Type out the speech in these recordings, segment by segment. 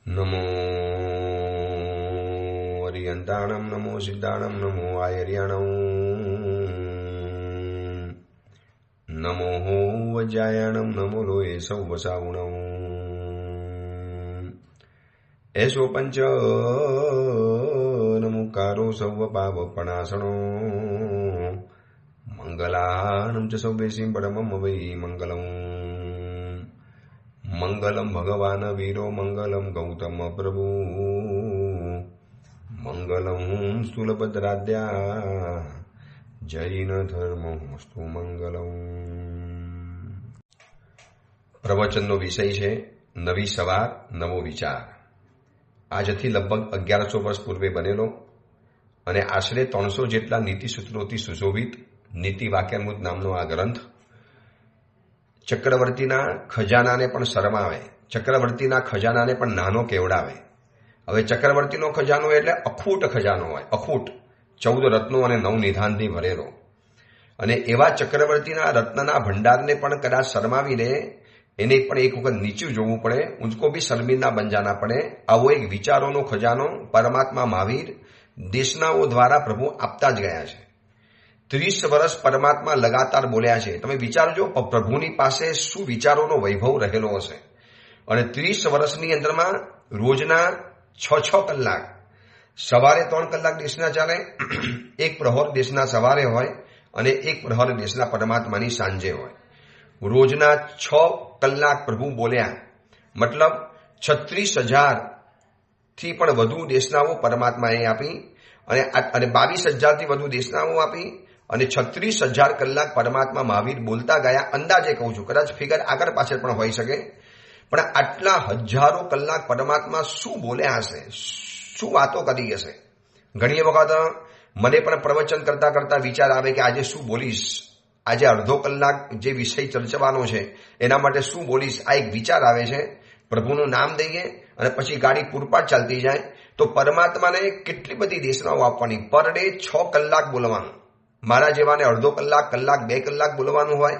નમો અરિયંતાણમ નમો સિદ્ધાણમ નમો આયર્યાણમ નમો વજ્જાયાણમ નમો લોય સૌ વસાવુણમ એસો પંચ નમુકારો સૌ પાવપણાસણો મંગલાણમ ચ સૌવેશી પરમમ વૈ મંગલમ મંગલમ ભગવાન વીરો મંગલમ ગૌતમ પ્રભુ મંગલમ સ્થૂલભદ્રાદ્યા જૈન ધર્મસ્તુ મંગલમ. પ્રવચનનો વિષય છે નવી સવાર નવો વિચાર. આજથી લગભગ 1100 વર્ષ પૂર્વે બનેલો અને આશરે 300 જેટલા નીતિસૂત્રોથી સુશોભિત નીતિ વાક્યામૃત નામનો આ ગ્રંથ ચક્રવર્તીના ખજાનાને પણ શરમાવે, ચક્રવર્તીના ખજાનાને પણ નાનો કેવડાવે. હવે ચક્રવર્તીનો ખજાનો એટલે અખૂટ ખજાનો હોય, અખૂટ 14 રત્નો અને 9 નિધાનથી ભરેલો. અને એવા ચક્રવર્તીના રત્નના ભંડારને પણ કદાચ શરમાવી દે, એને પણ એક વખત નીચું જોવું પડે, ઉંચકો બી શર્મિંદા બન જાના પડે. આવો એક વિચારોનો ખજાનો પરમાત્મા મહાવીર દેશનાઓ દ્વારા પ્રભુ આપતા જ ગયા છે. 30 વર્ષ પરમાત્મા લગાતાર બોલ્યા છે. તમે વિચારજો પ્રભુની પાસે શું વિચારોનો વૈભવ રહેલો હશે. અને 30 વર્ષની અંદરમાં રોજના 6 કલાક, સવારે 3 કલાક દેશના ચાલે, એક પ્રહર દેશના સવારે હોય અને એક પ્રહર દેશના પરમાત્માની સાંજે હોય. રોજના 6 કલાક પ્રભુ બોલ્યા, મતલબ 36,000થી પણ વધુ દેશનાઓ પરમાત્માએ આપી અને 22,000થી વધુ દેશનાઓ આપી અને 36,000 કલાક પરમાત્મા મહાવીર બોલતા ગયા. અંદાજે કહું છું, કદાચ ફિગર આગળ પાછળ પણ હોઈ શકે, પણ આટલા હજારો કલાક પરમાત્મા શું બોલ્યા હશે, શું વાતો કરી હશે. ઘણી વખત મને પણ પ્રવચન કરતા કરતા વિચાર આવે કે આજે શું બોલીશ, આજે અડધો કલાક જે વિષય ચર્ચવાનો છે એના માટે શું બોલીશ, આ એક વિચાર આવે છે. પ્રભુનું નામ દઈએ અને પછી ગાડી પૂરપાટ ચાલતી જાય તો પરમાત્માને કેટલી બધી દેશનાઓ આપવાની. પર ડે 6 કલાક બોલવાનું. મારા જેવાને અડધો કલાક, 2 કલાક બોલવાનું હોય.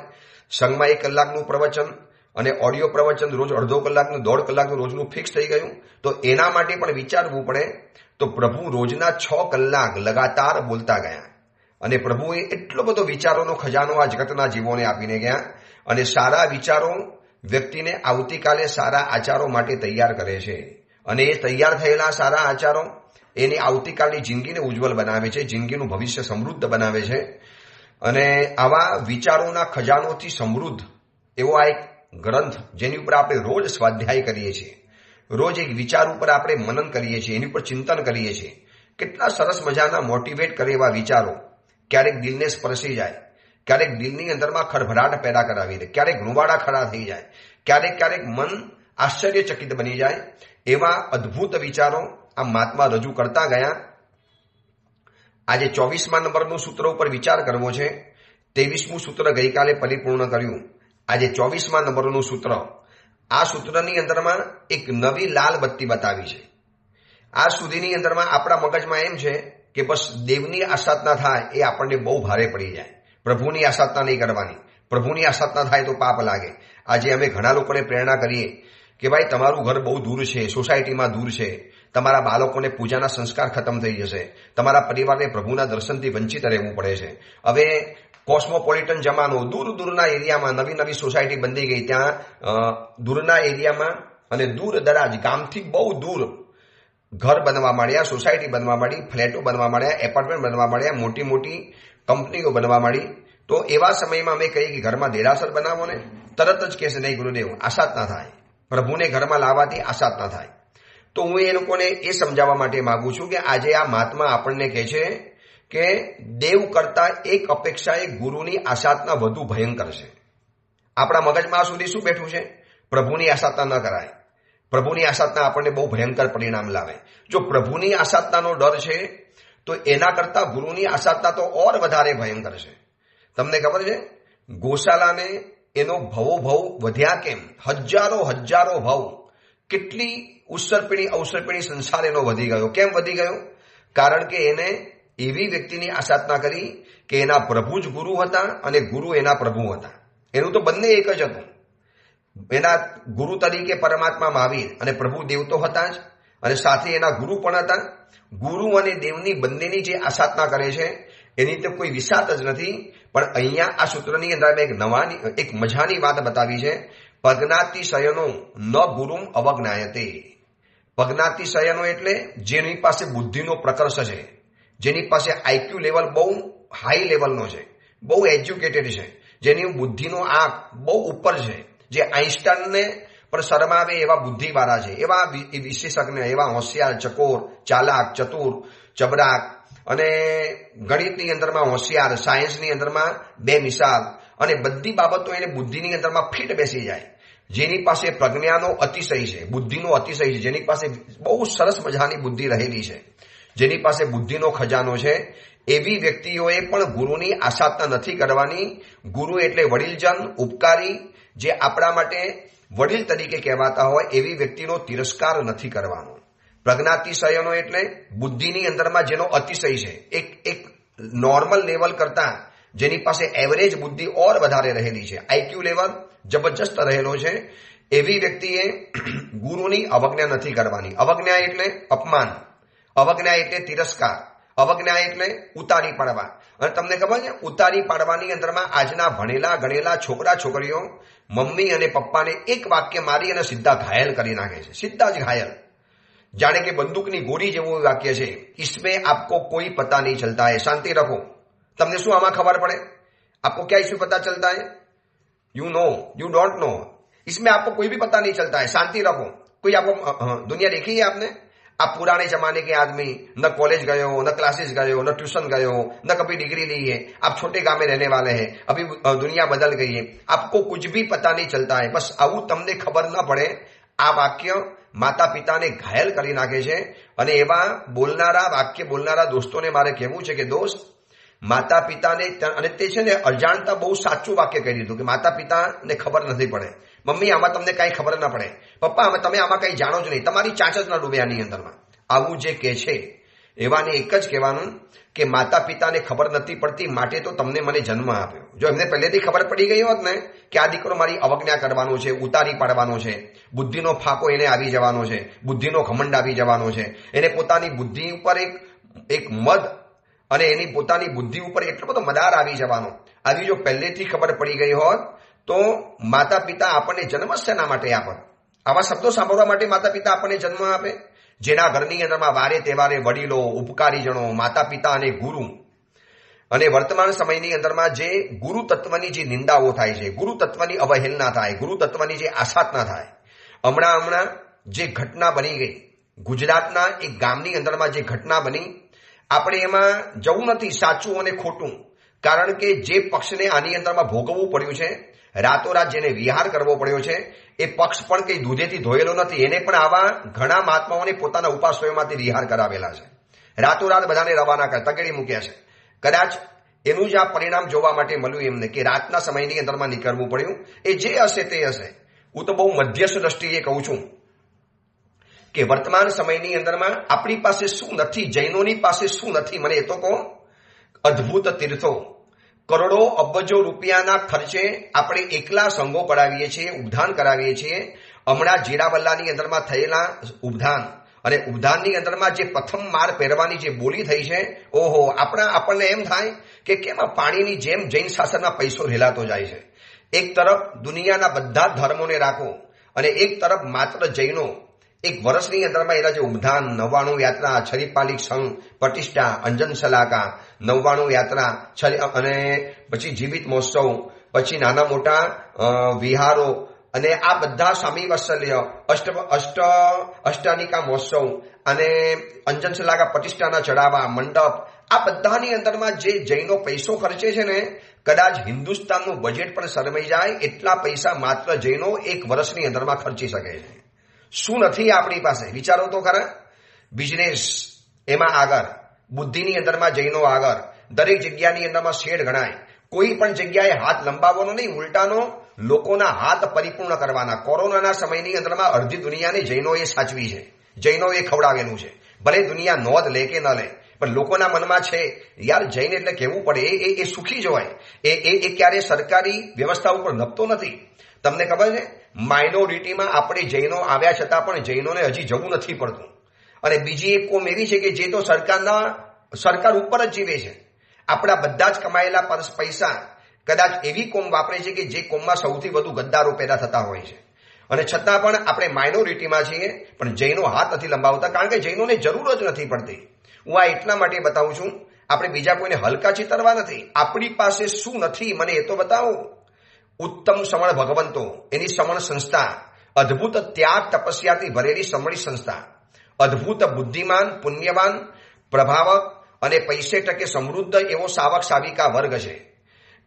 સંઘમાં 1 કલાકનું પ્રવચન અને ઓડિયો પ્રવચન રોજ અડધો કલાકનું, 1.5 કલાકનું રોજનું ફિક્સ થઈ ગયું. તો એના માટે પણ વિચારવું પડે. તો પ્રભુ રોજના 6 કલાક લગાતાર બોલતા ગયા અને પ્રભુએ એટલો બધો વિચારોનો ખજાનો આ જગતના જીવોને આપીને ગયા. અને સારા વિચારો વ્યક્તિને આવતીકાલે સારા આચારો માટે તૈયાર કરે છે. અને એ તૈયાર થયેલા સારા આચારો એની આવતીકાલની જિંદગીને ઉજ્જવલ બનાવે છે, જિંદગીનું ભવિષ્ય સમૃદ્ધ બનાવે છે. અને આવા વિચારોના ખજાનોથી સમૃદ્ધ એવો આ એક ગ્રંથ જેની ઉપર આપણે રોજ સ્વાધ્યાય કરીએ છીએ, રોજ એક વિચાર ઉપર આપણે મનન કરીએ છીએ, એની ઉપર ચિંતન કરીએ છીએ. કેટલા સરસ મજાના મોટિવેટ કરે એવા વિચારો ક્યારેક દિલને સ્પર્શી જાય, ક્યારેક દિલની અંદરમાં ખળભળાટ પેદા કરાવી દે, ક્યારેક રૂવાડા ખડા થઈ જાય, ક્યારેક મન આશ્ચર્યચકિત બની જાય. એવા અદ્ભુત વિચારો આ મહાત્મા રજૂ કરતા ગયા. આજે 24મા નંબરનું સૂત્ર ઉપર વિચાર કરવો છે. 23મું સૂત્ર ગઈકાલે પરિપૂર્ણ કર્યું. આજે 24મા નંબરનું સૂત્ર. આ સૂત્રની અંદરમાં એક નવી લાલ બત્તી બતાવી છે. આ સુધીની અંદરમાં આપણા મગજમાં એમ છે કે બસ દેવની આસાધના થાય એ આપણને બહુ ભારે પડી જાય. પ્રભુની આસાધના નહીં કરવાની, પ્રભુની આસાધના થાય તો પાપ લાગે. આજે અમે ઘણા લોકોને પ્રેરણા કરીએ કે ભાઈ તમારું ઘર બહુ દૂર છે, સોસાયટીમાં દૂર છે, તમારા બાળકોને પૂજાના સંસ્કાર ખતમ થઈ જશે, તમારા પરિવારને પ્રભુના દર્શનથી વંચિત રહેવું પડે છે. હવે કોસ્મોપોલિટન જમાનો, દૂરના એરિયામાં નવી સોસાયટી બંધી ગઈ. ત્યાં દૂરના એરિયામાં અને દૂર દરાજ ગામથી બહુ દૂર ઘર બનવા માંડ્યા, સોસાયટી બનવા માંડી, ફ્લેટો બનવા માંડ્યા, એપાર્ટમેન્ટ બનવા માંડ્યા, મોટી કંપનીઓ બનવા માંડી. તો એવા સમયમાં અમે કહીએ કે ઘરમાં દેરાસર બનાવો ને, તરત જ કહેશે નહીં ગુરુદેવ આસાધના થાય, પ્રભુને ઘરમાં લાવવાથી આસાધના થાય. તો હું એ લોકોને એ સમજાવવા માટે માંગુ છું કે આજે આ મહાત્મા આપણને કહે છે કે દેવ કરતા એક અપેક્ષાએ ગુરુની આસાધના વધુ ભયંકર છે. આપણા મગજમાં સુધી શું બેઠું છે? પ્રભુની આસાધના ન કરાય. પ્રભુની આસાધના આપણને બહુ ભયંકર પરિણામ લાવે. જો પ્રભુની આસાધનાનો ડર છે તો એના કરતા ગુરુની આસાધના તો ઓર વધારે ભયંકર છે. તમને ખબર છે ગોશાલાને એનો ભવ વધ્યા કેમ? હજારો ભવ, કેટલી ઉત્સર્પિણી અવસર્પિણી સંસાર એનો વધી ગયો. કેમ વધી ગયો? કારણ કે એને એવી વ્યક્તિની આસાધના કરી કે એના પ્રભુ જ ગુરુ હતા અને ગુરુ એના પ્રભુ હતા. એનું તો બંને એક જ હતું. એના ગુરુ તરીકે પરમાત્મા મહાવીર અને પ્રભુ દેવ તો હતા જ, અને સાથે એના ગુરુ પણ હતા. ગુરુ અને દેવની બંનેની જે આસાધના કરે છે એની તો કોઈ વિસાત જ નથી. પણ અહીંયા આ સૂત્રની અંદર એક મજાની વાત બતાવી છે. પજ્ઞાતિશયનો ન ગુરુમ અવજ્ઞાયતે. પજ્ઞાતિશયનો એટલે જેની પાસે બુદ્ધિનો પ્રકર્ષ છે, જેની પાસે આઈક્યુ લેવલ બહુ હાઈ લેવલનો છે, બહુ એજ્યુકેટેડ છે, જેની બુદ્ધિનો આંક બહુ ઉપર છે, જે આઈન્સ્ટાઈનને પણ શરમાવે એવા બુદ્ધિવાળા છે, એવા વિશેષજ્ઞ, એવા હોશિયાર, ચકોર, ચાલાક, ચતુર, ચબરાક, અને ગણિતની અંદરમાં હોશિયાર, સાયન્સની અંદરમાં બે મિસાલ, અને બધી બાબતો એને બુદ્ધિની અંદરમાં ફિટ બેસી જાય. જેની પાસે પ્રજ્ઞાનો અતિશય છે, બુદ્ધિનો અતિશય છે, જેની પાસે બહુ સરસ મજાની બુદ્ધિ રહેલી છે, જેની પાસે બુદ્ધિનો ખજાનો છે, એવી વ્યક્તિઓએ પણ ગુરુની આસાધના નથી કરવાની. ગુરુ એટલે વડીલજન, ઉપકારી, જે આપણા માટે વડીલ તરીકે કહેવાતા હોય એવી વ્યક્તિનો તિરસ્કાર નથી કરવાનો. પ્રજ્ઞાતિશયનો એટલે બુદ્ધિની અંદરમાં જેનો અતિશય છે, એક નોર્મલ લેવલ કરતા જેની પાસે એવરેજ બુદ્ધિ ઓર વધારે રહેલી છે, આઈક્યુ લેવલ જબરજસ્ત રહેલો છે, એવી વ્યક્તિએ ગુરુની અવજ્ઞા નથી કરવાની. અવજ્ઞા એટલે અપમાન, અવજ્ઞા એટલે તિરસ્કાર, અવજ્ઞા એટલે ઉતારી પાડવા. અને તમને ખબર છે, ઉતારી પાડવાની અંદરમાં આજના ભણેલા ગણેલા છોકરા છોકરીઓ મમ્મી અને પપ્પાને એક વાક્ય મારી અને સીધા ઘાયલ કરી નાખે છે, સીધા જ ઘાયલ, જાણે કે બંદૂકની ગોળી જેવું વાક્ય છે. इसमें आपको कोई पता नहीं चलता है, शांति रखो. તમને શું આમાં ખબર પડે? आपको क्या इसमें पता चलता है? You know, you don't know. इसमें आपको कोई भी पता नहीं चलता है, शांति रखो. कोई आपको दुनिया देखी है आपने? आप पुराने जमाने के आदमी, न कॉलेज गए हो, न क्लासेस गए हो, न ट्यूशन गए हो, न कभी डिग्री ली है, आप छोटे गांव में रहने वाले हैं, अभी दुनिया बदल गई है, आपको कुछ भी पता नहीं चलता है. बस આવું તમને ખબર ન પડે. આ વાક્ય માતા પિતાને ઘાયલ કરી નાખે છે. અને એવા બોલનારા, વાક્ય બોલનારા દોસ્તોને મારે કહેવું છે કે દોસ્ત, માતા પિતાને, અને તે છે ને અજાણતા બહુ સાચું વાક્ય કહી દીધું કે માતા પિતાને ખબર નથી પડે. મમ્મી આમાં તમને કઈ ખબર ના પડે, પપ્પા તમે આમાં કઈ જાણો જ નહીં, તમારી ચાંચ જ ના ડૂબે આની અંદરમાં. આવું જે કે છે એવાને એક જ કહેવાનું કે માતા પિતાને ખબર નથી પડતી, માટે તો તમને મને જન્મ આપ્યો. જો એમને પહેલેથી ખબર પડી ગઈ હોત ને કે આ દીકરો મારી અવજ્ઞા કરવાનો છે, ઉતારી પાડવાનો છે, બુદ્ધિનો ફાંકો એને આવી જવાનો છે, બુદ્ધિનો ઘમંડ આવી જવાનો છે, એને પોતાની બુદ્ધિ ઉપર એક મદ અને એની પોતાની બુદ્ધિ ઉપર એટલો બધો મદાર આવી જવાનો, આવી જો પહેલેથી ખબર પડી ગઈ હોત તો માતા પિતા આપણને જન્મ શેના માટે આપે? આવા શબ્દો સાંભળવા માટે માતા પિતા આપણને જન્મ આપે? જેના ઘરની અંદરમાં વારે તહેવારે વડીલો, ઉપકારીજનો, માતા પિતા અને ગુરુ, અને વર્તમાન સમયની અંદરમાં જે ગુરુ તત્વની જે નિંદાઓ થાય છે, ગુરુ તત્વની અવહેલના થાય, ગુરુ તત્વની જે આસાધના થાય. હમણાં જે ઘટના બની ગઈ ગુજરાતના એક ગામની અંદરમાં, જે ઘટના બની, આપણે એમાં જવું નથી સાચું અને ખોટું, કારણ કે જે પક્ષને આની અંદરમાં ભોગવવું પડ્યું છે, રાતોરાત જેને વિહાર કરવો પડ્યો છે, એ પક્ષ પણ કઈ દૂધેથી ધોયેલો નથી. એને પણ આવા ઘણા મહાત્માઓને પોતાના ઉપાશ્રયોમાંથી વિહાર કરાવેલા છે, રાતોરાત બધાને રવાના કરી તગેડી મૂક્યા છે. કદાચ એનું જ આ પરિણામ જોવા માટે મળ્યું એમને કે રાતના સમયની અંદરમાં નીકળવું પડ્યું. એ જે હશે તે હશે. હું તો બહુ મધ્યસ્થ દ્રષ્ટિએ કહું છું કે વર્તમાન સમયની અંદરમાં આપણી પાસે શું નથી, જૈનોની પાસે શું નથી, મને એ તો કહો. અદ્ભુત તીર્થો, કરોડો અબજો રૂપિયાના ખર્ચે આપણે એકલા સંઘો કરાવીએ છીએ, ઉદ્ધાન કરાવીએ છીએ. હમણાં જીરાવલ્લાની અંદરમાં થયેલા ઉદ્ધાન, અને ઉદ્ધાનની અંદરમાં જે પ્રથમ માર પહેરવાની જે બોલી થઈ છે, ઓહો, આપણને એમ થાય કે કેમ આ પાણીની જેમ જૈન શાસનમાં પૈસો રેલાતો જાય છે. એક તરફ દુનિયાના બધા ધર્મોને રાખો અને એક તરફ માત્ર જૈનો. એક વર્ષની અંદરમાં એના જે ઉદ્ધાન, 99 યાત્રા, છરીપાલિક સંઘ, પ્રતિષ્ઠા, અંજન સલાકા, 99 યાત્રા, અને પછી જીવિત મહોત્સવ, પછી નાના મોટા વિહારો, અને આ બધા સ્વામી વાત્સલ્ય, અષ્ટાનિકા મહોત્સવ, અને અંજન સલાકા પ્રતિષ્ઠાના ચડાવા, મંડપ, આ બધાની અંદરમાં જે જૈનો પૈસો ખર્ચે છે ને, કદાચ હિન્દુસ્તાનનું બજેટ પણ શરમાઈ જાય એટલા પૈસા માત્ર જૈનો એક વર્ષની અંદરમાં ખર્ચી શકે છે. શું નથી આપણી પાસે? વિચારો તો ખરા. બિઝનેસ એમાં આગળ, બુદ્ધિની અંદરમાં જૈનો આગળ, દરેક જગ્યાની અંદરમાં શેડ ગણાય. કોઈ પણ જગ્યાએ હાથ લંબાવવાનો નહીં, ઉલટાનો લોકોના હાથ પરિપૂર્ણ કરવાના. કોરોનાના સમયની અંદરમાં અડધી દુનિયાને જૈનોએ સાચવી છે, જૈનોએ ખવડાવેલું છે. ભલે દુનિયા નોંધ લે કે ન લે, પણ લોકોના મનમાં છે યાર જૈન એટલે કહેવું પડે. એ સુખી જ હોય, એ ક્યારે સરકારી વ્યવસ્થા ઉપર નપતો નથી. તમને ખબર છે માઇનોરિટીમાં આપણે જૈનો આવ્યા છતાં પણ જૈનોને હજી જવું નથી પડતું. અને બીજી એક કોમ એવી છે કે જે તો સરકાર ઉપર જ જીવે છે. આપણા બધા જ કમાયેલા પૈસા કદાચ એવી કોમ વાપરે છે કે જે કોમમાં સૌથી વધુ ગદ્દારો પેદા થતા હોય છે. અને છતાં પણ આપણે માઇનોરિટીમાં છીએ, પણ જૈનો હાથ નથી લંબાવતા, કારણ કે જૈનોને જરૂર જ નથી પડતી. હું આ એટલા માટે બતાવું છું, આપણે બીજા કોઈને હલકા ચિતરવા નથી. આપણી પાસે શું નથી મને એ તો બતાવો. ઉત્તમ શ્રમણ ભગવંતો, એની શ્રમણ સંસ્થા, અદ્ભુત ત્યાગ તપસ્યાથી ભરેલી શ્રમણી સંસ્થા, અદ્ભુત બુદ્ધિમાન, પુણ્યવાન, પ્રભાવક અને પૈસે ટકે સમૃદ્ધ એવો સાવક સાવિકા વર્ગ છે.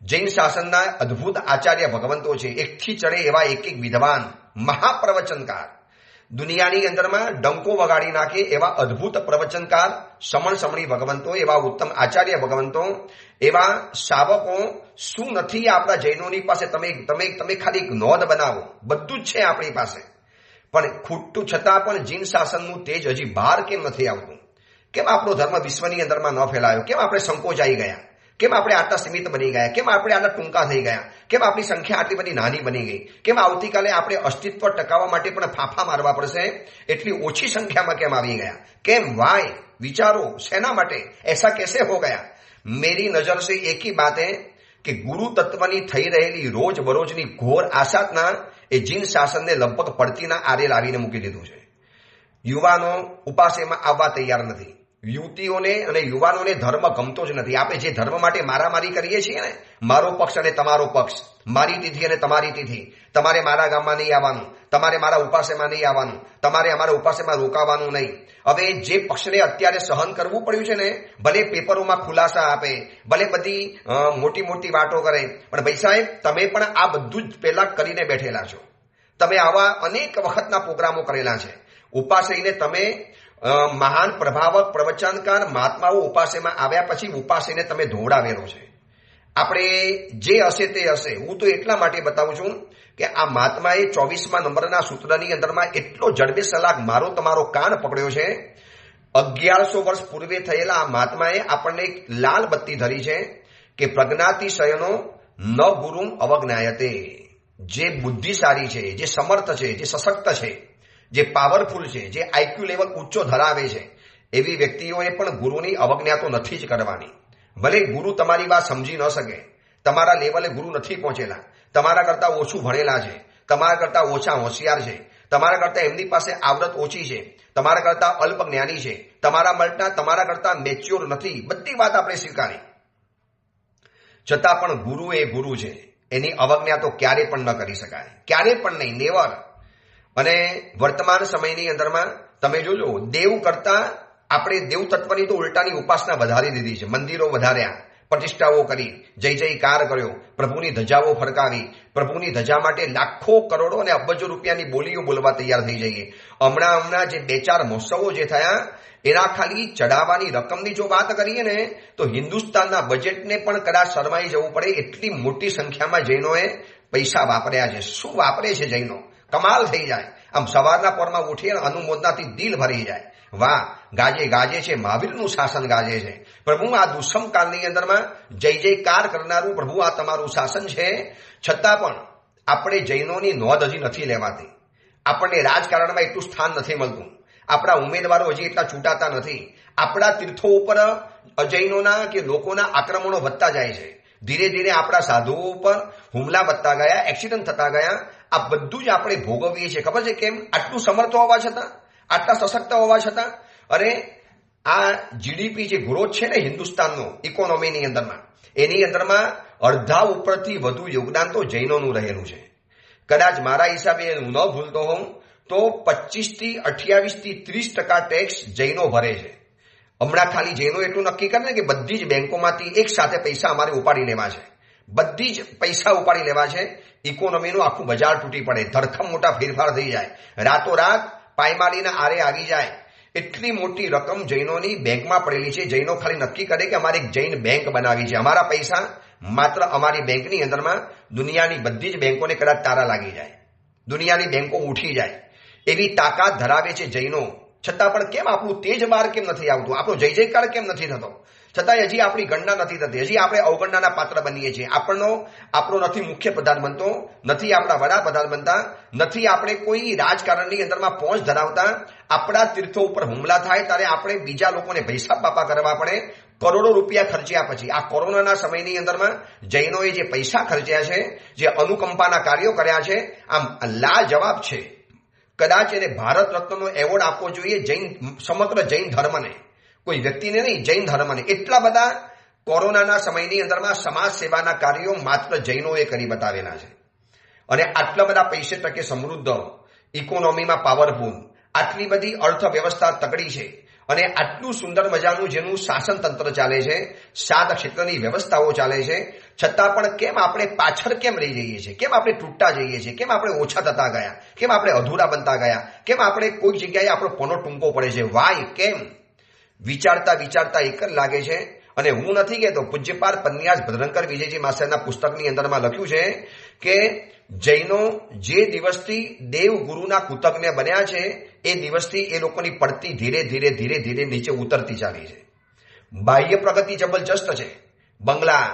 જૈન શાસનના અદ્ભુત આચાર્ય ભગવંતો છે. એકથી ચડે એવા એક વિદ્વાન મહાપ્રવચનકાર, દુનિયાની અંદરમાં ડંકો વગાડી નાખે એવા અદ્ભુત પ્રવચનકાર, સમણી ભગવંતો, એવા ઉત્તમ આચાર્ય ભગવંતો, એવા શાવકો શું નથી આપણા જૈનોની પાસે? તમે ખાલી એક નોંધ બનાવો, બધું જ છે આપણી પાસે. પણ ખૂટતું છતાં પણ જૈન શાસનનું તેજ હજી બહાર કેમ નથી આવતું? કેમ આપણો ધર્મ વિશ્વની અંદરમાં ન ફેલાયો? કેમ આપણે સંકોચાઈ ગયા? કેમ આપણે આટલા સીમિત બની ગયા? કેમ આપણે આટલા ટૂંકા થઈ ગયા? કેમ આપણી સંખ્યા આટલી બધી નાની બની ગઈ? કેમ આવતીકાલે આપણે અસ્તિત્વ ટકાવવા માટે પણ ફાંફા મારવા પડશે? એટલી ઓછી સંખ્યામાં કેમ આવી ગયા? કેમ? વાય વિચારો, શેના માટે? એસા કેસે હો ગયા? मेरी नजर से एक ही बात है कि गुरु तत्वनी થઈ રહેલી રોજ બરોજની ઘોર આસાતના એ જૈન શાસનને લગભગ પડતીના આરે લાવીને મૂકી દીધું છે. યુવાનો ઉપાસેમાં આવવા તૈયાર નથી. યુવતીઓને અને યુવાનોને ધર્મ ગમતો જ નથી. આપણે જે ધર્મ માટે મારામારી કરીએ છીએ ને, મારો પક્ષ અને તમારો પક્ષ, મારી તિથિ અને તમારી તિથિ, તમારે મારા ગામમાં નહીં આવવાનું, તમારે મારા ઉપાસેમાં નહીં આવવાનું, તમારે અમારા ઉપાસેમાં રોકાવાનું નહીં. હવે જે પક્ષને અત્યારે સહન કરવું પડ્યું છે ને, ભલે પેપરોમાં ખુલાસા આપે, ભલે બધી મોટી મોટી વાતો કરે, પણ ભાઈ સાહેબ, તમે પણ આ બધું જ પહેલા કરીને બેઠેલા છો. તમે આવા અનેક વખતના પ્રોગ્રામો કરેલા છે. ઉપાસઈને તમે મહાન પ્રભાવક પ્રવચનકાર મહાત્માઓ ઉપાસેમાં આવ્યા પછી ઉપાસઈને તમે ધોવડાવેલો છે. આપણે જે હશે તે હશે. હું તો એટલા માટે બતાવું છું કે આ મહાત્માએ 24મા નંબરના સૂત્રની અંદરમાં એટલો જડબે સલાક મારો તમારો કાન પકડ્યો છે. 1100 વર્ષ પૂર્વે થયેલા આ મહાત્માએ આપણને એક લાલ બત્તી ધરી છે કે પ્રજ્ઞાતિશયનો ન ગુરુમ અવજ્ઞાયતે. જે બુદ્ધિશાળી છે, જે સમર્થ છે, જે સશક્ત છે, જે પાવરફુલ છે, જે આઈક્યુ લેવલ ઊંચો ધરાવે છે, એવી વ્યક્તિઓએ પણ ગુરુની અવજ્ઞા તો નથી જ કરવાની. ભલે ગુરુ તમારી વાત સમજી ન શકે, તમારા લેવલે ગુરુ નથી પહોંચેલા, તમારા કરતા ઓછું ભણેલા છે, તમારા કરતા ઓછા હોશિયાર છે, તમારા કરતા એમની પાસે આવડત ઓછી છે, તમારા કરતા અલ્પ જ્ઞાની છે, તમારા કરતા મેચ્યોર નથી, બધી વાત આપણે સ્વીકારી. છતાં પણ ગુરુ એ ગુરુ છે, એની અવજ્ઞા તો ક્યારે પણ ન કરી શકાય, ક્યારે પણ નહીં, નેવર. અને વર્તમાન સમયની અંદરમાં તમે જોજો, દેવ કરતા આપણે દેવ તત્વની તો ઉલટાની ઉપાસના વધારી દીધી છે. મંદિરો વધાર્યા, પ્રતિષ્ઠાઓ કરી, જય જયકાર કર્યો, પ્રભુની ધજાઓ ફરકાવી, પ્રભુની ધજા માટે લાખો કરોડો અને અબજો રૂપિયાની બોલીઓ બોલવા તૈયાર થઈ જઈએ. હમણાં જે 2-4 મહોત્સવો જે થયા, એના ખાલી ચડાવવાની રકમની જો વાત કરીએ ને, તો હિન્દુસ્તાનના બજેટને પણ કદાચ શરમાઈ જવું પડે એટલી મોટી સંખ્યામાં જૈનોએ પૈસા વાપર્યા છે. શું વાપરે છે જૈનો? કમાલ થઈ જાય. આમ સવારના પોરમાં ઉઠીએ અને અનુમોદનાથી દિલ ભરી જાય. વાહ, ગાજે છે, મહાવીરનું શાસન ગાજે છે. પ્રભુ આ દુષ્મ કાળની અંદરમાં જય જયકાર કરનારું પ્રભુ આ તમારું શાસન છે. છતાં પણ આપણે જૈનોની નોંધ હજી નથી લેવાતી. આપણને રાજકારણમાં એટલું સ્થાન નથી મળતું. આપણા ઉમેદવારો હજી એટલા છૂટાતા નથી. આપણા તીર્થો ઉપર અજૈનોના કે લોકોના આક્રમણો વધતા જાય છે. ધીરે ધીરે આપણા સાધુઓ ઉપર હુમલા વધતા ગયા, એક્સિડન્ટ થતા ગયા. આ બધું જ આપણે ભોગવીએ છીએ. ખબર છે કેમ? આટલું સમર્થ હોવા છતાં, આટલા સશક્ત હોવા છતાં. અરે આ જીડીપી જે ગ્રોથ છે ને હિન્દુસ્તાનનો ઇકોનોમીની અંદરમાં, એની અંદરમાં અડધા ઉપરથી વધુ યોગદાન તો જૈનોનું રહેલું છે. કદાચ મારા હિસાબે હું ન ભૂલતો હોઉં તો 25 થી 28 થી 30% ટેક્સ જૈનો ભરે છે. હમણાં ખાલી જૈનો એટલું નક્કી કરે ને કે બધી જ બેંકોમાંથી એક સાથે પૈસા અમારે ઉપાડી લેવા છે, બધી જ પૈસા ઉપાડી લેવા છે. ઇકોનોમીનું આખું બજાર તૂટી પડે, ધરખમ મોટા ફેરફાર થઈ જાય, રાતોરાત પાયમાલીના આરે આવી જાય. એટલી મોટી રકમ જૈનોની બેંકમાં પડેલી છે. જૈનો ખાલી નક્કી કરે કે અમારે એક જૈન બેંક બનાવી છે. અમારા પૈસા માત્ર અમારી બેંકની અંદરમાં દુનિયાની બધી જ બેંકોને કદાચ તારા લાગી જાય, દુનિયાની બેંકો ઉઠી જાય, એવી તાકાત ધરાવે છે જૈનો. છતાં પણ કેમ આપણું તેજ બહાર કેમ નથી આવતું, આપણો જય જયકાર કેમ નથી થતો, છતાંય હજી આપણી ગણના નથી થતી, હજી આપણે અવગણનાના પાત્ર બનીએ છીએ. આપણો નથી મુખ્ય પ્રધાન બનતો, નથી આપણા વડાપ્રધાન બનતા, નથી આપણે કોઈ રાજકારણની અંદરમાં પહોંચ ધરાવતા. આપણા તીર્થો ઉપર હુમલા થાય ત્યારે આપણે બીજા લોકોને પૈસા પાપા કરવા પડે. કરોડો રૂપિયા ખર્ચ્યા પછી આ કોરોનાના સમયની અંદરમાં જૈનોએ જે પૈસા ખર્ચ્યા છે, જે અનુકંપાના કાર્યો કર્યા છે, આમ લાજવાબ છે. કદાચ એને ભારત રત્નનો એવોર્ડ આપવો જોઈએ સમગ્ર જૈન ધર્મને, કોઈ વ્યક્તિને નહીં, જૈન ધર્મને. એટલા બધા કોરોનાના સમયની અંદરમાં સમાજ સેવાના કાર્યો માત્ર જૈનોએ કરી બતાવેલા છે. અને આટલા બધા પૈસે ટકે સમૃદ્ધ, ઇકોનોમીમાં પાવરફુલ, આટલી બધી અર્થવ્યવસ્થા તગડી છે, અને આટલું સુંદર મજાનું જેનું શાસન તંત્ર ચાલે છે, 7 ક્ષેત્રની વ્યવસ્થાઓ ચાલે છે, છતાં પણ કેમ આપણે પાછળ કેમ રહી જઈએ છીએ, કેમ આપણે તૂટતા જઈએ છીએ, કેમ આપણે ઓછા થતા ગયા, કેમ આપણે અધૂરા બનતા ગયા, કેમ આપણે કોઈ જગ્યાએ આપણો પોનો ટૂંકો પડે છે, વાય કેમ? વિચારતા વિચારતા એક જ લાગે છે. અને હું નથી કહેતો, પૂજ્યપાદ પન્યાસ ભદ્રંકર વિજયજી માસ્ટરના પુસ્તકની અંદરમાં લખ્યું છે કે જૈનો જે દિવસથી દેવ ગુરુના કૃતજ્ઞ બન્યા છે, એ દિવસથી એ લોકોની પડતી ધીરે ધીરે ધીરે ધીરે નીચે ઉતરતી ચાલી છે. બાહ્ય પ્રગતિ જબરજસ્ત છે. બંગલા,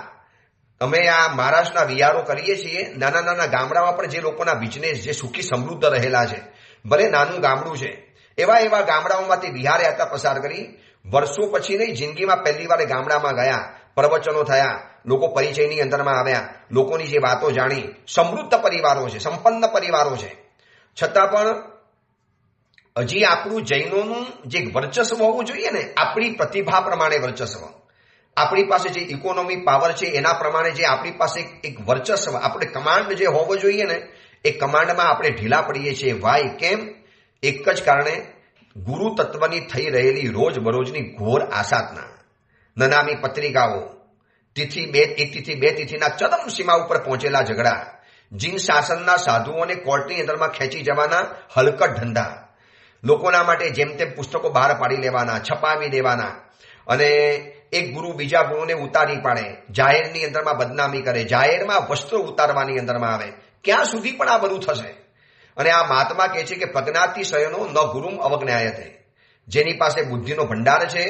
અમે આ મહારાષ્ટ્રના વિહારો કરીએ છીએ, નાના નાના ગામડામાં પણ જે લોકોના બિઝનેસ જે સુખી સમૃદ્ધ રહેલા છે, ભલે નાનું ગામડું છે, એવા ગામડાઓમાંથી વિહાર યાત્રા પસાર કરી. વર્ષો પછી નહીં, જિંદગીમાં પહેલી વાર ગામડામાં ગયા, પ્રવચનો થયા, લોકો પરિચયની અંદરમાં આવ્યા, લોકોની જે વાતો જાણી. સમૃદ્ધ પરિવારો છે, સંપન્ન પરિવારો છે, છતાં પણ હજી આપણું જૈનોનું જે વર્ચસ્વ હોવું જોઈએ ને, આપણી પ્રતિભા પ્રમાણે વર્ચસ્વ, આપણી પાસે જે ઇકોનોમી પાવર છે એના પ્રમાણે જે આપણી પાસે એક વર્ચસ્વ, આપણે કમાન્ડ જે હોવો જોઈએ ને, એ કમાન્ડમાં આપણે ઢીલા પડીએ છીએ. વાય કેમ? એક જ કારણે, ગુરુ તત્વની થઈ રહેલી રોજબરોજની ઘોર આસાધના, નનામી પત્રિકાઓ, એક તિથિ બે તિથિના ચરમ સીમા ઉપર પહોંચેલા ઝઘડા, જીન શાસનના સાધુઓને કોર્ટની અંદરમાં ખેંચી જવાના હલકટ ધંધા, લોકોના માટે જેમ તેમ પુસ્તકો બહાર પાડી લેવાના, છપાવી દેવાના, અને એક ગુરુ બીજા ગુરુને ઉતારી પાડે, જાહેરની અંદરમાં બદનામી કરે, જાહેરમાં વસ્ત્રો ઉતારવાની અંદરમાં આવે. ક્યાં સુધી પણ આ બધું થશે? અને આ મહાત્મા કહે છે કે પ્રજ્ઞાતિ શયનો ન ગુરુમ અવજ્ઞાયતે. જેની પાસે બુદ્ધિનો ભંડાર છે,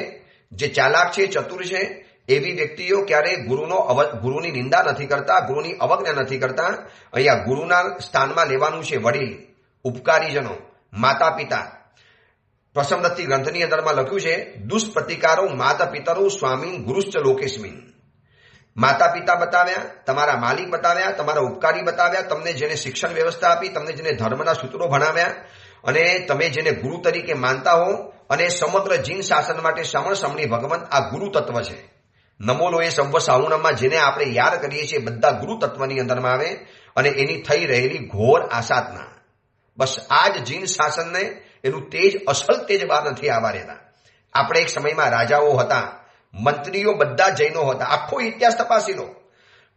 જે ચાલાક છે, ચતુર છે, એવી વ્યક્તિઓ ક્યારે ગુરુની નિંદા નથી કરતા, ગુરુની અવજ્ઞા નથી કરતા. અહીંયા ગુરુના સ્થાનમાં લેવાનું છે વડીલ, ઉપકારીજનો, માતા પિતા. પ્રસમદત્તિ ગ્રંથની અંદરમાં લખ્યું છે, દુષ્પ્રતિકારો માતા પિતરો સ્વામીન ગુરુશ્ચ લોકેસ્મિન. માતા પિતા બતાવ્યા, તમારા માલિક બતાવ્યા, તમારા ઉપકારી બતાવ્યા, તમને જેને શિક્ષણ વ્યવસ્થા આપી, તમને જેને ધર્મના સૂત્રો ભણાવ્યા, અને તમે જેને ગુરુ તરીકે માનતા હો, અને સમગ્ર જીન શાસન માટે સમણ સમણી ભગવંત આ ગુરુ તત્વ છે. નમોલોએ સવ્વ સાઉણમાં જેને આપણે યાદ કરીએ છીએ, બધા ગુરુ તત્વની અંદરમાં આવે, અને એની થઈ રહેલી ઘોર આસાધના. બસ આ જ જીન શાસનને એનું તેજ, અસલ તેજ બહાર નથી આવવા રહેતા. આપણે એક સમયમાં રાજાઓ હતા, મંત્રીઓ બધા જૈનો હતા. આખો ઇતિહાસ તપાસી લો,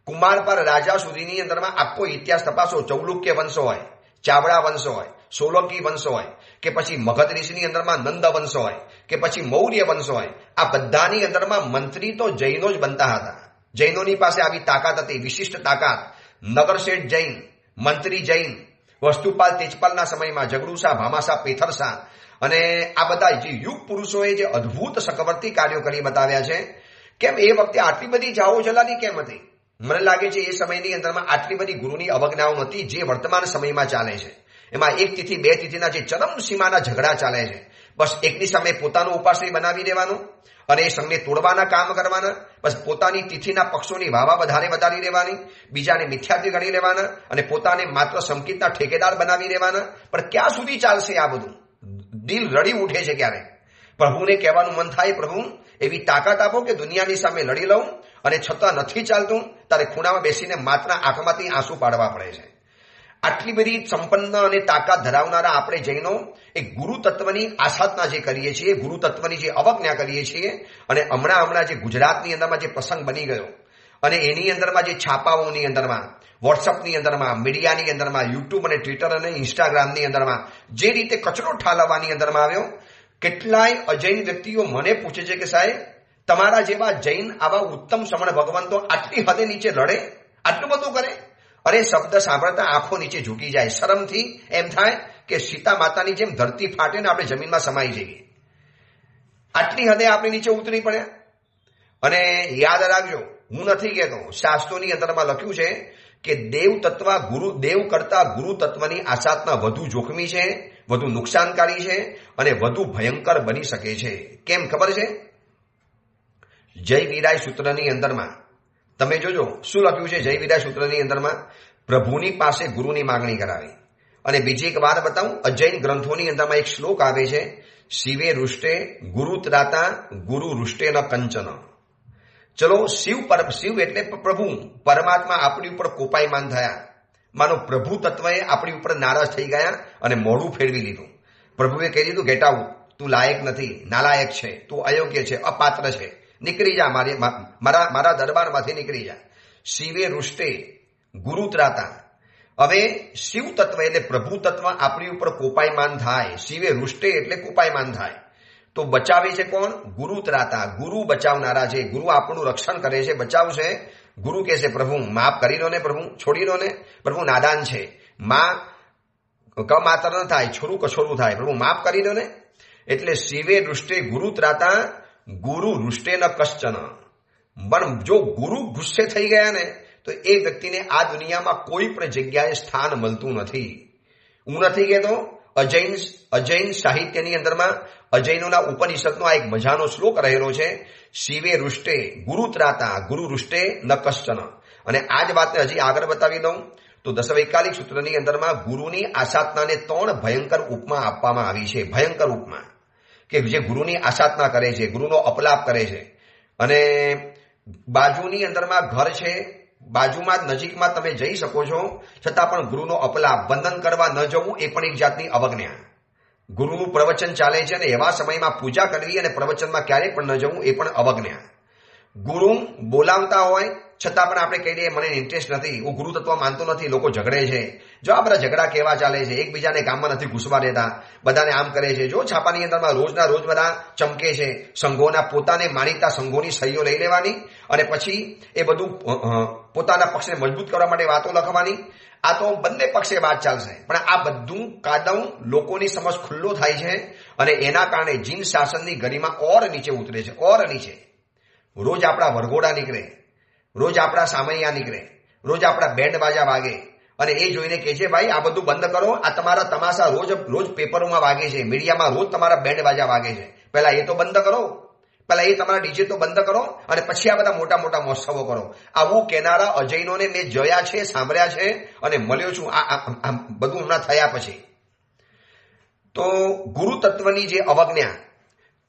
કુમાર પર રાજા સુધીની અંદરમાં આખો ઇતિહાસ તપાસો. ચૌલુક્ય વંશ હોય, ચાવડા વંશ હોય, સોલંકી વંશ હોય, કે પછી મગધ ઋષિની અંદરમાં નંદ વંશ હોય, કે પછી મૌર્ય વંશ હોય, આ બધાની અંદરમાં મંત્રી તો જૈનો જ બનતા હતા. જૈનોની પાસે આવી તાકાત હતી, વિશિષ્ટ તાકાત. નગરશેઠ જૈન, મંત્રી જૈન, વસ્તુપાલ તેજપાલના સમયમાં ઝઘડુશા, ભામાશા, પેથરશા, અને આ બધા જે યુગ પુરુષોએ જે અદ્ભુત સકવર્તી કાર્યો કરી બતાવ્યા છે. કેમ એ વખતે આટલી બધી જાઓ જલાલી કેમ હતી? મને લાગે છે એ સમયની અંદરમાં આટલી બધી ગુરુની અવજ્ઞાઓ નથી જે વર્તમાન સમયમાં ચાલે છે. એમાં એક તિથિ બે તિથિના જે ચરમ સીમાના ઝઘડા ચાલે છે. બસ એકની સામે પોતાનો ઉપાશ્રય બનાવી દેવાનો, અને એ સંઘને તોડવાના કામ કરવાના. બસ પોતાની તિથિના પક્ષોની વાવા વધારી દેવાની, બીજાને મિથ્યાથી ગણી લેવાના, અને પોતાને માત્ર સંકિતના ઠેકેદાર બનાવી દેવાના. પણ ક્યાં સુધી ચાલશે આ બધું? દિલ રડી ઉઠે છે ક્યારે. પ્રભુને કહેવાનું મન થાય, પ્રભુ એવી તાકાત આપો કે દુનિયાની સામે લડી લઉં, અને છતાં નથી ચાલતું, તારે ખૂણામાં બેસીને માત્ર આંખમાંથી આંસુ પાડવા પડે છે. આટલી બધી સંપન્ન અને તાકાત ધરાવનારા આપણે જૈનો એક ગુરુ તત્વની આસાધના જે કરીએ છીએ, ગુરુ તત્વની જે અવજ્ઞા કરીએ છીએ, અને હમણાં જે ગુજરાતની અંદરમાં જે પ્રસંગ બની ગયો, અને એની અંદરમાં જે છાપાઓની અંદરમાં, વોટ્સઅપની અંદરમાં, મીડિયાની અંદરમાં, યુટ્યુબ અને ટ્વિટર અને ઇન્સ્ટાગ્રામની અંદરમાં જે રીતે કચરો ઠાલવવાની અંદરમાં આવ્યો, કેટલાય અજૈન વ્યક્તિઓ મને પૂછે છે કે સાહેબ, તમારા જેવા જૈન આવા ઉત્તમ સમણ ભગવંતો આટલી હદે નીચે લડે, આટલું બધું કરે? અરે શબ્દ સાંભળતા આંખો નીચે ઝૂકી જાય. શરમથી એમ થાય કે સીતા માતાની જેમ ધરતી ફાટે ને આપણે જમીનમાં સમાઈ જઈએ. આટલી હદે આપણે નીચે ઉતરી પડ્યા. અને યાદ રાખજો, હું નથી કહેતો, શાસ્ત્રોની અંદરમાં લખ્યું છે કે દેવ કરતા ગુરુ તત્વની આસાધના વધુ જોખમી છે, વધુ નુકસાનકારી છે અને વધુ ભયંકર બની શકે છે. કેમ ખબર છે? જય વીરાય સૂત્રની અંદરમાં તમે જોજો શું લખ્યું છે. જય વીરાય સૂત્રની અંદરમાં પ્રભુની પાસે ગુરુની માગણી કરાવી. અને બીજી એક વાત બતાવું, અજૈન ગ્રંથોની અંદરમાં એક શ્લોક આવે છે, શિવે રુષ્ટે ગુરુ ત્રાતા ગુરુ રુષ્ટે ન કંચન. ચલો, શિવ એટલે પ્રભુ પરમાત્મા આપણી ઉપર કોપાયમાન થયા. માનો પ્રભુ તત્વએ આપણી ઉપર નારાજ થઈ ગયા અને મોઢું ફેરવી લીધું. પ્રભુએ કહી દીધું, ગેટ આઉટ, તું લાયક નથી, નાલાયક છે, તું અયોગ્ય છે, અપાત્ર છે, નીકળી જા, મારા દરબારમાંથી નીકળી જા. શિવે રુષ્ટે ગુરુ ત્રાતા. હવે શિવ તત્વ એટલે પ્રભુ તત્વ આપણી ઉપર કોપાયમાન થાય. શિવે રુષ્ટે એટલે કોપાયમાન થાય. તો બચાવે છે કોણ? ગુરુ ત્રાતા. ગુરુ બચાવનારા છે. ગુરુ આપણું રક્ષણ કરે છે, બચાવશે. ગુરુ કહે છે, પ્રભુ માફ કરી દો ને, પ્રભુ છોડી દો ને, પ્રભુ નાદાન છે, માં કમાત્ર ન થાય, છોરું કછોરું થાય, પ્રભુ માફ કરી દો ને. એટલે શિવે રુષ્ટે ગુરુ ત્રાતા ગુરુ રુષ્ટે ન કશ્ચન. પણ જો ગુરુ ગુસ્સે થઈ ગયા ને તો એ વ્યક્તિને આ દુનિયામાં કોઈ પણ જગ્યાએ સ્થાન મળતું નથી. હું નથી કહેતો, અજૈન સાહિત્યની અંદરમાં અજૈનોના ઉપનિષદનો આ એક મજાનો શ્લોક રહેલો છે, શિવે રુષ્ટે ગુરુ ત્રાતા ગુરુ રુષ્ટે ન કશ્ચન. અને આ જ વાતને હજી આગળ બતાવી દઉં તો દશવૈકાલિક સૂત્રની અંદરમાં ગુરુની આસાધનાને 3 ભયંકર ઉપમા આપવામાં આવી છે. ભયંકર ઉપમા કે જે ગુરુની આસાધના કરે છે, ગુરુનો અપલાપ કરે છે. અને બાજુની અંદરમાં ઘર છે, બાજુમાં જ નજીકમાં તમે જઈ શકો છો, છતાં પણ ગુરુનો અપલાપ, વંદન કરવા ન જવું એ પણ એક જાતની અવજ્ઞા. ગુરુનું પ્રવચન ચાલે છે અને એવા સમયમાં પૂજા કરવી અને પ્રવચનમાં ક્યારેય પણ ન જવું એ પણ અવજ્ઞા. ગુરુ બોલાવતા હોય છતાં પણ આપણે કહી દઈએ મને ઇન્ટરેસ્ટ નથી, હું ગુરુ તત્વ માનતો નથી, લોકો ઝઘડે છે. જો આ બધા ઝઘડા કેવા ચાલે છે, એકબીજાને ગામમાં નથી ઘૂસવા દેતા, બધાને આમ કરે છે. જો છાપાની અંદરમાં રોજના રોજ બધા ચમકે છે, સંઘોના પોતાને માનીતા સંઘોની સહીઓ લઈ લેવાની અને પછી એ બધું પોતાના પક્ષને મજબૂત કરવા માટે વાતો લખવાની. આ તો બંને પક્ષે વાત ચાલશે, પણ આ બધું કાદવ લોકોની સમજ ખુલ્લો થાય છે અને એના કારણે જીન શાસનની ગરિમા ઓર નીચે ઉતરે છે, ઓર નીચે. રોજ આપણા વરઘોડા નીકળે, રોજ આપણા સામૈયા નીકળે, રોજ આપણા બેન્ડ બાજા વાગે અને એ જોઈને કહે છે ભાઈ આ બધું બંધ કરો, આ તમારા તમાશા રોજ પેપરોમાં વાગે છે, મીડિયામાં રોજ તમારા બેન્ડ બાજા વાગે છે, પહેલા એ તો બંધ કરો, પહેલા એ તમારા ડીજે તો બંધ કરો અને પછી આ બધા મોટા મોટા મહોત્સવો કરો. આવું કહેનારા અજૈનોને મેં જોયા છે, સાંભળ્યા છે અને મળ્યો છું આ બધું હમણાં થયા પછી. તો ગુરુ તત્વની જે અવજ્ઞા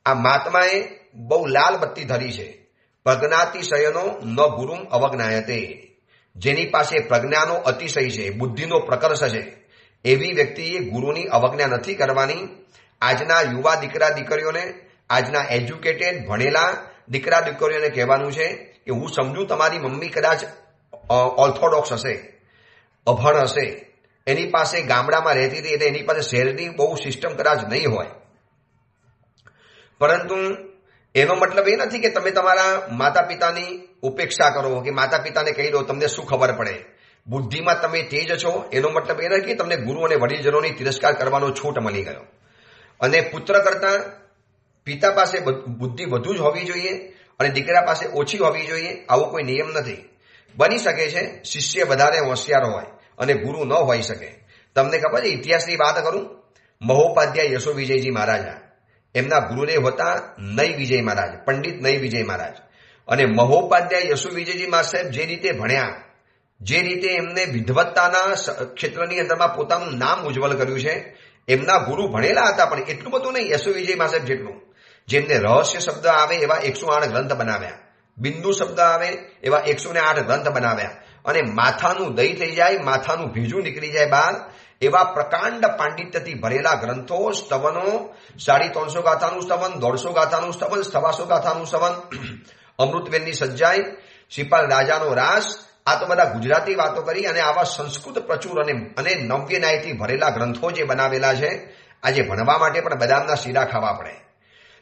આ મહાત્માએ બહુ લાલ બત્તી ધરી છે. પ્રજ્ઞાતિશયનો ન ગુરુમ અવજ્ઞાયતે. જેની પાસે પ્રજ્ઞાનો અતિશય છે, બુદ્ધિનો પ્રકર્ષ છે, એવી વ્યક્તિએ ગુરુની અવજ્ઞા નથી કરવાની. આજના યુવા દીકરા દીકરીઓને, આજના એજ્યુકેટેડ ભણેલા દીકરા દીકરીઓને કહેવાનું છે કે હું સમજુ તમારી મમ્મી કદાચ ઓર્થોડોક્સ હશે, અભણ હશે, એની પાસે ગામડામાં રહેતી હતી એટલે એની પાસે શહેરની બહુ સિસ્ટમ કદાચ નહીં હોય, પરંતુ એનો મતલબ એ નથી કે તમે તમારા માતા પિતાની ઉપેક્ષા કરો કે માતા પિતાને કહી દો તમને શું ખબર પડે. બુદ્ધિમાં તમે તેજ છો એનો મતલબ એ નથી કે તમને ગુરુ અને વડીલજનોની તિરસ્કાર કરવાનો છૂટ મળી ગયો. અને પુત્ર કરતા પિતા પાસે બુદ્ધિ વધુ જ હોવી જોઈએ અને દીકરા પાસે ઓછી હોવી જોઈએ, આવો કોઈ નિયમ નથી. બની શકે છે શિષ્ય વધારે હોશિયાર હોય અને ગુરુ ન હોઈ શકે. તમને ખબર છે, ઇતિહાસની વાત કરું, મહોપાધ્યાય યશો વિજયજી મહારાજા, એમના ગુરુદેવ હતા નઈ વિજય મહારાજ, પંડિત નઈ વિજય મહારાજ. અને મહોપાધ્યાય યશુ વિજયજી સાહેબ જે રીતે ભણ્યા, જે રીતે એમને વિદ્વત્તાના ક્ષેત્રની અંદરમાં પોતાનું નામ ઉજ્જવલ કર્યું છે, એમના ગુરુ ભણેલા હતા પણ એટલું બધું નહીં યશુ વિજય સાહેબ જેટલું. જેમને રહસ્ય શબ્દ આવે એવા 108 ગ્રંથ બનાવ્યા, બિંદુ શબ્દ આવે એવા 108 ગ્રંથ બનાવ્યા અને માથાનું દહીં થઈ જાય, માથાનું ભેજું નીકળી જાય બહાર એવા પ્રકાંડ પાંડિત્યથી ભરેલા ગ્રંથો, સ્તવનો, 350 ગાથાનું સ્તવન, 150 ગાથાનું સ્તવન, 125 ગાથાનું સ્તવન, અમૃતવેલની સજ્જાઈ, શ્રીપાલ રાજાનો રાસ, આ તો બધા ગુજરાતી વાતો કરી અને આવા સંસ્કૃત પ્રચુર અને નવ્ય ન્યાયથી ભરેલા ગ્રંથો જે બનાવેલા છે, આજે ભણવા માટે પણ બદામના શીરા ખાવા પડે.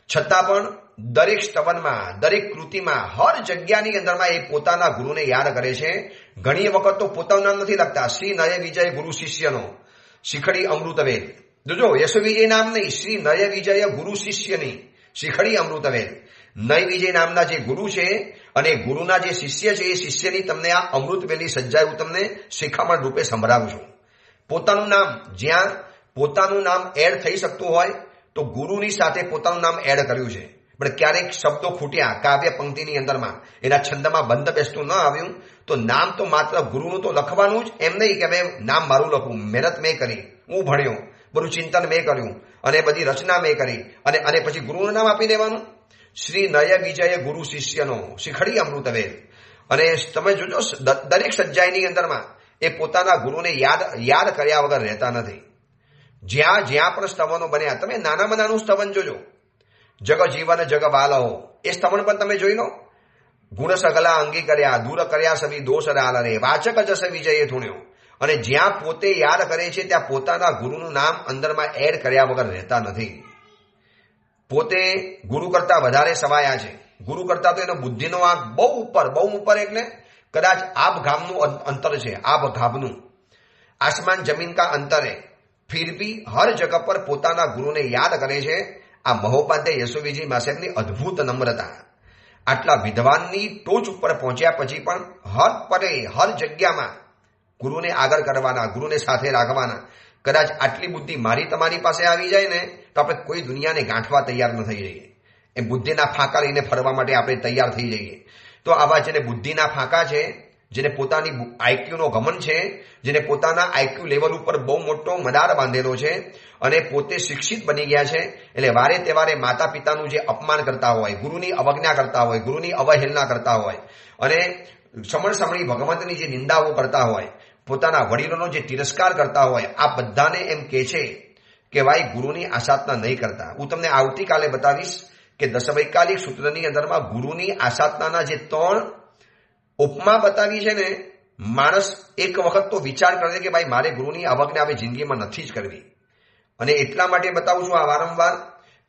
છતાં પણ દરેક સ્તવનમાં, દરેક કૃતિમાં, હર જગ્યાની અંદરમાં એ પોતાના ગુરુને યાદ કરે છે. ઘણી વખત તો પોતાનું નામ નથી લખતા, શ્રી નય વિજય ગુરુ શિષ્યનો, શિખડી અમૃતવેલ, જોજો યશો વિજય નામ નહીં, શ્રી નય વિજય ગુરુ શિષ્યની શિખડી અમૃતવેલ. નય વિજય નામના જે ગુરુ છે અને ગુરુના જે શિષ્ય છે એ શિષ્યની તમને આ અમૃતવેલની સજ્જાએ હું તમને શિખામણ રૂપે સંભળાવું છું. પોતાનું નામ, જ્યાં પોતાનું નામ એડ થઈ શકતું હોય તો ગુરુની સાથે પોતાનું નામ એડ કર્યું છે. પણ ક્યારેક શબ્દો ખૂટ્યા કાવ્ય પંક્તિની અંદરમાં, એના છંદમાં બંધ બેસતું ન આવ્યું તો નામ તો માત્ર ગુરુનું તો લખવાનું જ, એમ નહીં કે ભાઈ નામ મારું લખવું. મહેનત મેં કરી, હું ભણ્યો, બધું ચિંતન મેં કર્યું અને બધી રચના મેં કરી અને પછી ગુરુનું નામ આપી દેવાનું. શ્રી નય વિજય ગુરુ શિષ્યનો શિખડી અમૃતવેલ. અને તમે જોજો દરેક સજ્જાઈની અંદરમાં એ પોતાના ગુરુને યાદ કર્યા વગર રહેતા નથી. જ્યાં જ્યાં પણ સ્તવનો બન્યા, તમે નાનામાં નાનું સ્તવન જોજો, જગ જીવન જગ બાલહો, એ સ્તવન પણ તમે જોઈ લો. ગુણ સગલા અંગી કર્યા, દૂર કર્યા સવી દોષ રાલ રે, વાચક જસ વિજય થુણ્યો. અને જ્યાં પોતે યાદ કરે છે ત્યાં પોતાના ગુરુનું નામ અંદરમાં એડ કર્યા વગર રહેતા નથી. પોતે ગુરુ કરતા વધારે સવાયા છે. ગુરુ કરતા તો એનો બુદ્ધિનો આંક બહુ ઉપર એટલે કદાચ આબ ગામનું અંતર છે, આબ ગામનું, આસમાન જમીન કા અંતર है, फिर भी हर जगह पर પોતાના ગુરુને યાદ કરે છે. આ મહોપાધ્યાય યશો વિજય સાહેબની અદ્ભુત નમ્રતા. આટલા વિદ્વાનની ટોચ ઉપર પહોંચ્યા પછી પણ હર જગ્યામાં ગુરુને આગળ કરવાના, ગુરુને સાથે રાખવાના. કદાચ આટલી બુદ્ધિ મારી તમારી પાસે આવી જાય ને તો આપણે કોઈ દુનિયાને ગાંઠવા તૈયાર ન થઈ જઈએ. એ બુદ્ધિના ફાંકા લઈને ફરવા માટે આપણે તૈયાર થઈ જઈએ. તો આવા જેને બુદ્ધિના ફાંકા છે, જેને પોતાની આઈક્યુનો ઘમંડ છે, જેને પોતાના આઈક્યુ લેવલ ઉપર બહુ મોટો મદાર બાંધેલો છે અને પોતે શિક્ષિત બની ગયા છે, એટલે વારે તહેવારે માતા પિતાનું જે અપમાન કરતા હોય, ગુરુની અવજ્ઞા કરતા હોય, ગુરુની અવહેલના કરતા હોય અને સમણી ભગવંતની જે નિંદાઓ કરતા હોય, પોતાના વડીલોનો જે તિરસ્કાર કરતા હોય, આ બધાને એમ કહે છે કે ભાઈ ગુરુની આસાધના નહીં કરતા. હું તમને આવતીકાલે બતાવીશ કે દશવૈકાલિક સૂત્રની અંદરમાં ગુરુની આસાધનાના જે 3 ઉપમા બતાવી છે ને, માણસ એક વખત તો વિચાર કરે કે ભાઈ મારે ગુરુની અવજ્ઞા હવે જિંદગીમાં નથી જ કરવી. અને એટલા માટે બતાવું છું આ વારંવાર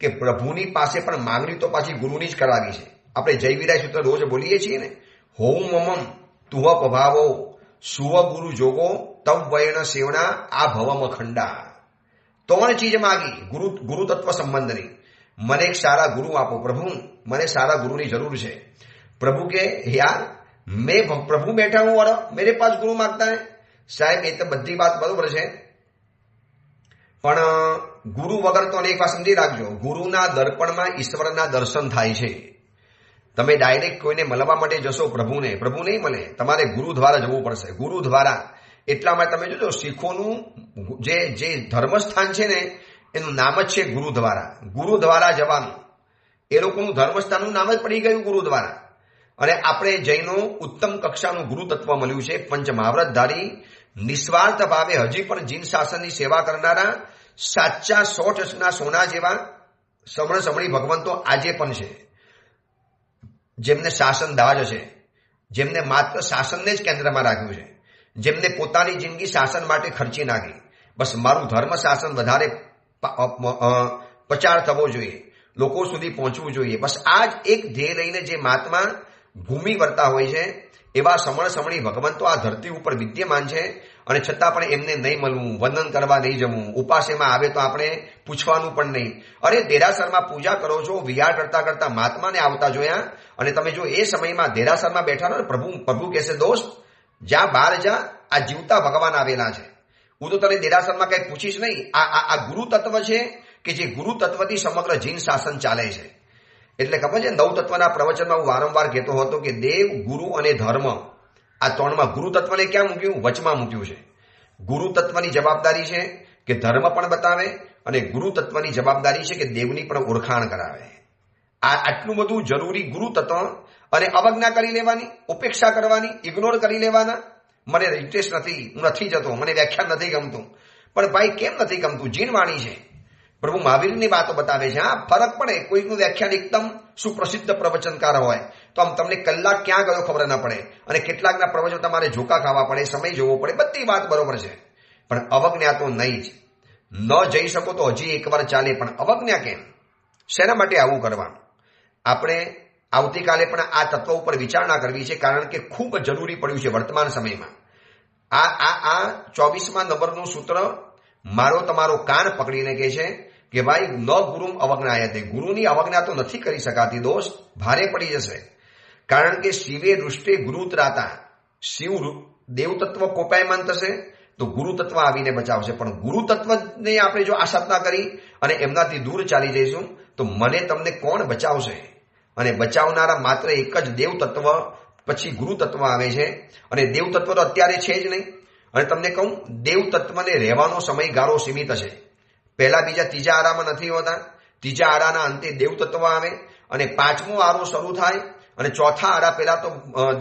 કે પ્રભુની પાસે પણ માંગણી તો પાછી ગુરુની જ કરાવી છે. આપણે જય વિરાય સૂત્ર રોજ બોલીએ છીએ ને, હોમ મમમ તુહ પભાવો સુવ ગુરુ જોગો તવ વૈણ સેવના આ ભવમ ખંડા. 3 ચીજ માગી ગુરુ તત્વ સંબંધની. મને એક સારા ગુરુ આપો પ્રભુ, મને સારા ગુરુની જરૂર છે. પ્રભુ કે યાર मैं प्रभु बैठा हूं और मेरे पास गुरु मांगता है. साहेब ये तो बधी बात बरोबर है, પણ ગુરુ વગર તો એક વાત સમજી રાખજો, ગુરુના દર્પણમાં ઈશ્વરના દર્શન થાય છે. તમે ડાયરેક્ટ કોઈને મળવા માટે જશો પ્રભુ નહીં મળે, તમારે ગુરુ દ્વારા જવું પડશે. ગુરુ દ્વારા એટલા માટે તમે જોજો શીખોનું જે ધર્મસ્થાન છે ને એનું નામ જ છે ગુરુ દ્વારા. ગુરુ દ્વારા જવાનું, એ લોકોનું ધર્મસ્થાનનું નામ જ પડી ગયું ગુરુ દ્વારા. અને આપણે જૈનો ઉત્તમ કક્ષાનું ગુરુ તત્વ મળ્યું છે. પંચ મહાવ્રતધારી નિસ્વાર્થ ભાવે હજી પણ જીન શાસનની સેવા કરનારા સાચા 100 સોના જેવા સમણી ભગવંતો આજે પણ છે, જેમને શાસન દાજ છે, જેમને માત્ર શાસનને જ કેન્દ્રમાં રાખ્યું છે, જેમને પોતાની જિંદગી શાસન માટે ખર્ચી નાખી. બસ મારું ધર્મ શાસન વધારે પ્રચાર થવો જોઈએ, લોકો સુધી પહોંચવું જોઈએ. બસ આ જ એક ધ્યેય લઈને જે મહાત્મા ભૂમિ વર્તા હોય છે, એવા સમણી ભગવંતો આ ધરતી ઉપર વિદ્યમાન છે. અને છતાં પણ એમને નહીં મળવું, વંદન કરવા નહીં જવું, ઉપાસેમાં આવે તો આપણે પૂછવાનું પણ નહીં. અરે દેરાસરમાં પૂજા કરો છો, વિહાર કરતા કરતા મહાત્માને આવતા જોયા. અને તમે જો એ સમયમાં દેરાસરમાં બેઠા રહો, પ્રભુ કહેશે દોસ્ત જા બહાર જા, આ જીવતા ભગવાન આવેલા છે. હું તો તને દેરાસરમાં કઈ પૂછીશ નહીં. આ ગુરુ તત્વ છે કે જે ગુરુ તત્વથી સમગ્ર જીન શાસન ચાલે છે. એટલે ખબર છે, 9 તત્વના પ્રવચનમાં હું વારંવાર કહેતો હતો કે દેવ, ગુરુ અને ધર્મ, આ 3માં ગુરુ તત્વને ક્યાં મૂક્યું? વચમાં મૂક્યું છે. ગુરુ તત્વની જવાબદારી છે કે ધર્મ પણ બતાવે અને ગુરુ તત્વની જવાબદારી છે કે દેવની પણ ઓળખાણ કરાવે. આ આટલું બધું જરૂરી ગુરુ તત્વ. અને અવજ્ઞા કરી લેવાની, ઉપેક્ષા કરવાની, ઇગ્નોર કરી લેવાના. મને ઇન્ટરેસ્ટ નથી, હું નથી જતો, મને વ્યાખ્યાન નથી ગમતું. પણ ભાઈ કેમ નથી ગમતું? જીનવાણી છે. પ્રભુ મહાવીરની વાતો બતાવે છે. હા, ફરક પડે. કોઈકનું વ્યાખ્યાન એકદમ સુપ્રસિદ્ધ પ્રવચનકાર હોય તો આમ તમને કલાક ક્યાં ગયો ખબર ના પડે, અને કેટલાકના પ્રવચન તમારે ઝોકા ખાવા પડે, સમય જોવો પડે. બધી વાત બરોબર છે, પણ અવજ્ઞા તો નહીં જ. ન જઈ શકો તો હજી એકવાર ચાલે, પણ અવજ્ઞા કેમ? શેના માટે આવું કરવાનું? આપણે આવતીકાલે પણ આ તત્વ ઉપર વિચારણા કરવી છે, કારણ કે ખૂબ જરૂરી પડ્યું છે વર્તમાન સમયમાં. આ 24મા નંબરનું સૂત્ર મારો તમારો કાન પકડીને કહે છે કે ભાઈ ન ગુરુમ અવજ્ઞાયતે, ગુરુની અવજ્ઞા તો નથી કરી શકાતી દોસ્ત, ભારે પડી જશે. કારણ કે શિવે દૃષ્ટે ગુરુત્રાતા, શિવ દેવતત્વ કોપાયમાન થશે તો ગુરુ તત્વ આવીને બચાવશે. પણ ગુરુ તત્વને આપણે જો આસાધના કરી અને એમનાથી દૂર ચાલી જઈશું તો મને તમને કોણ બચાવશે? અને બચાવનારા માત્ર એક જ દેવ તત્વ, પછી ગુરુ તત્વ આવે છે. અને દેવ તત્વ તો અત્યારે છે જ નહીં. અને તમને કહું, દેવ તત્વને રહેવાનો સમયગાળો સીમિત છે. પહેલા બીજા ત્રીજા આરામાં નથી હોતા. ત્રીજા આરાના અંતે દેવ તત્વ આવે અને પાંચમો આરો શરૂ થાય અને ચોથા આરા પહેલા તો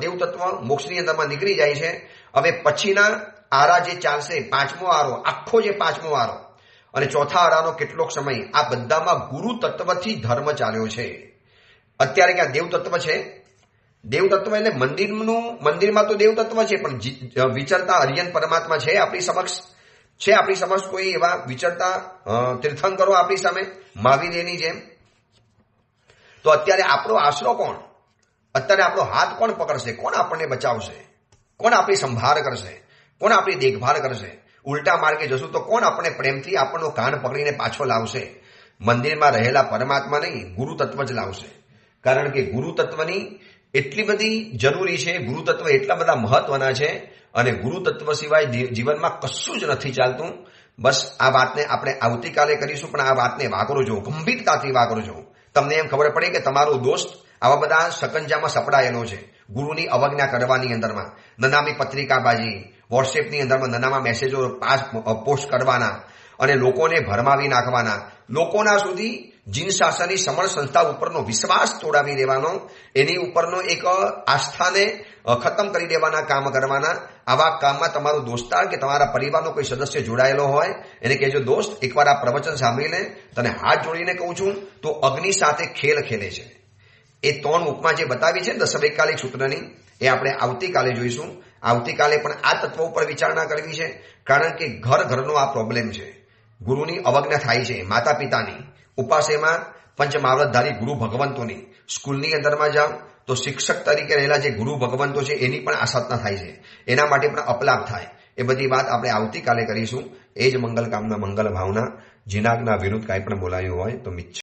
દેવ તત્વ મોક્ષની અંદરમાં નીકળી જાય છે. હવે પછીના આરા જે ચાલશે, પાંચમો આરો, આખો જે પાંચમો આરો અને ચોથા આરાનો કેટલોક સમય, આ બધામાં ગુરુ તત્વથી ધર્મ ચાલ્યો છે. અત્યારે ક્યાં દેવ તત્વ છે? દેવ તત્વ એટલે મંદિરમાં તો દેવ તત્વ છે, પણ વિચરતા હરિયન પરમાત્મા છે આપણી સમક્ષ? છે આપણી સમક્ષ કોઈ એવા વિચરતા તીર્થંકરો આપણી સામે મહાવીરની જેમ? તો અત્યારે આપણો આશરો કોણ? અત્યારે આપણો હાથ કોણ પકડશે? કોણ આપણને બચાવશે? કોણ આપણી સંભાળ કરશે? કોણ આપણી દેખભાળ કરશે? ઉલટા માર્ગે જશું તો કોણ આપણને પ્રેમથી આપણનો કાન પકડીને પાછો લાવશે? મંદિરમાં રહેલા પરમાત્મા નહીં, ગુરુ તત્વ જ લાવશે. કારણ કે ગુરુ તત્વની એટલી બધી જરૂરી છે, ગુરુ તત્વ એટલા બધા મહત્વના છે અને ગુરુ તત્વ સિવાય જીવનમાં કશું જ નથી ચાલતું. બસ આ વાતને આપણે આવતીકાલે કરીશું, પણ આ વાતને વાગરોજો, ગંભીરતાથી વાગરોજો. તમને એમ ખબર પડે કે તમારો દોસ્ત આવા બધા શકંજામાં સપડાયેલો છે, ગુરુની અવજ્ઞા કરવાની અંદરમાં, નનામી પત્રિકાબાજી, વોટ્સએપની અંદરમાં નનામા મેસેજો પોસ્ટ કરવાના અને લોકોને ભરમાવી નાખવાના, લોકોના સુધી જીન શાસનની સમણ સંસ્થા ઉપરનો વિશ્વાસ તોડાવી દેવાનો, એની ઉપરનો એક આસ્થાને ખતમ કરી દેવાના કામ કરવાના. આવા કામમાં તમારો દોસ્તાર કે તમારા પરિવારનો કોઈ સદસ્ય જોડાયેલો હોય એને કહેજો, દોસ્ત એકવાર આ પ્રવચન સાંભળી લે, તને હાથ જોડીને કહું છું, તો અગ્નિ સાથે ખેલ ખેલે છે. એ 3 ઉપમા જે બતાવી છે ને 10 સૂત્રની, એ આપણે આવતીકાલે જોઈશું. આવતીકાલે પણ આ તત્વ ઉપર વિચારણા કરવી છે. કારણ કે ઘરનો આ પ્રોબ્લેમ છે. ગુરુની અવજ્ઞા થાય છે, માતા પિતાની, ઉપાસેમાં પંચમાવૃતધારી ગુરુ ભગવંતોની. સ્કૂલની અંદરમાં જાઓ તો શિક્ષક તરીકે રહેલા જે ગુરુ ભગવંતો છે એની પણ આસાધના થાય છે, એના માટે પણ અપલાપ થાય. એ બધી વાત આપણે આવતીકાલે કરીશું. એ જ મંગલ કામના, મંગલ ભાવના. જીનાગના વિરુદ્ધ કાંઈ પણ બોલાયું હોય તો મિચ્છ